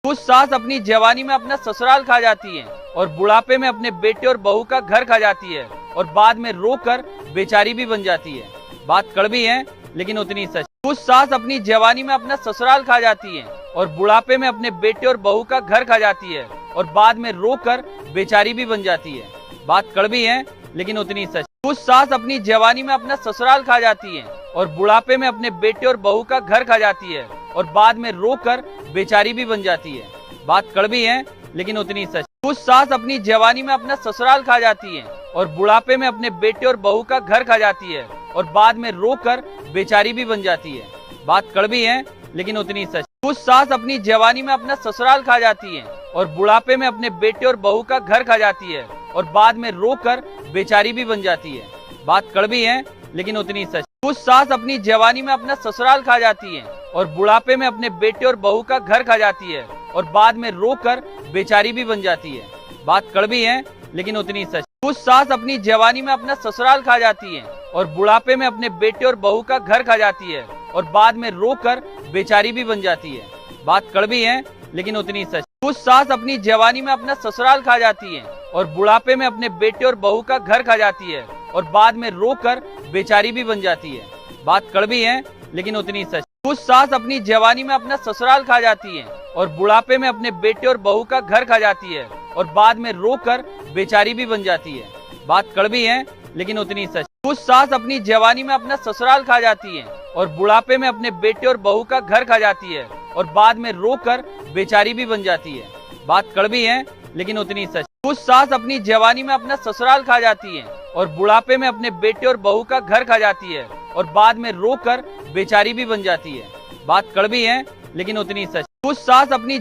कुछ सास अपनी जवानी में अपना ससुराल खा जाती है और बुढ़ापे में अपने बेटे और बहू का घर खा जाती है और बाद में रोकर बेचारी भी बन जाती है। बात कड़वी है लेकिन उतनी सच। कुछ सास अपनी जवानी में अपना ससुराल खा जाती है और बुढ़ापे में अपने बेटे और बहू का घर खा जाती है और बाद में रोकर बेचारी भी बन जाती है। बात कड़वी है लेकिन उतनी सच। कुछ सास अपनी जवानी में अपना ससुराल खा जाती है और बुढ़ापे में अपने बेटे और बहू का घर खा जाती है और बाद में रोकर बेचारी भी बन जाती है। बात कड़वी है लेकिन उतनी सच। कुछ सास अपनी जवानी में अपना ससुराल खा जाती है और बुढ़ापे में अपने बेटे और बहू का घर खा जाती है और बाद में रोकर बेचारी भी बन जाती है। बात कड़वी है लेकिन उतनी सच। कुछ सास अपनी जवानी में अपना ससुराल खा जाती है और बुढ़ापे में अपने बेटे और बहू का घर खा जाती है और बाद में रोकर बेचारी भी बन जाती है। बात कड़वी है लेकिन उतनी सच। कुछ सास अपनी जवानी में अपना ससुराल खा जाती है और बुढ़ापे में अपने बेटे और बहू का घर खा जाती है और बाद में रोकर बेचारी भी बन जाती है। बात कड़वी है लेकिन उतनी सच। कुछ सास अपनी जवानी में अपना ससुराल खा जाती है और बुढ़ापे में अपने बेटे और बहू का घर खा जाती है और बाद में रोकर बेचारी भी बन जाती है। बात कड़वी है लेकिन उतनी सच। कुछ सास अपनी जवानी में अपना ससुराल खा जाती है और बुढ़ापे में अपने बेटे और बहू का घर खा जाती है और बाद में रोकर बेचारी भी बन जाती है। बात कड़वी है लेकिन उतनी सच। कुछ सास अपनी जवानी में अपना ससुराल खा जाती है और बुढ़ापे में अपने बेटे और बहू का घर खा जाती है और बाद में रोकर बेचारी भी बन जाती है। बात कड़वी है लेकिन उतनी सच। कुछ सास अपनी जवानी में अपना ससुराल खा जाती है और बुढ़ापे में अपने बेटे और बहू का घर खा जाती है और बाद में रोकर बेचारी भी बन जाती है। बात कड़वी है लेकिन उतनी सच। कुछ सास अपनी जवानी में अपना ससुराल खा जाती है और बुढ़ापे में अपने बेटे और बहू का घर खा जाती है और बाद में रोकर बेचारी भी बन जाती है। बात कड़वी है लेकिन उतनी सच। कुछ सास अपनी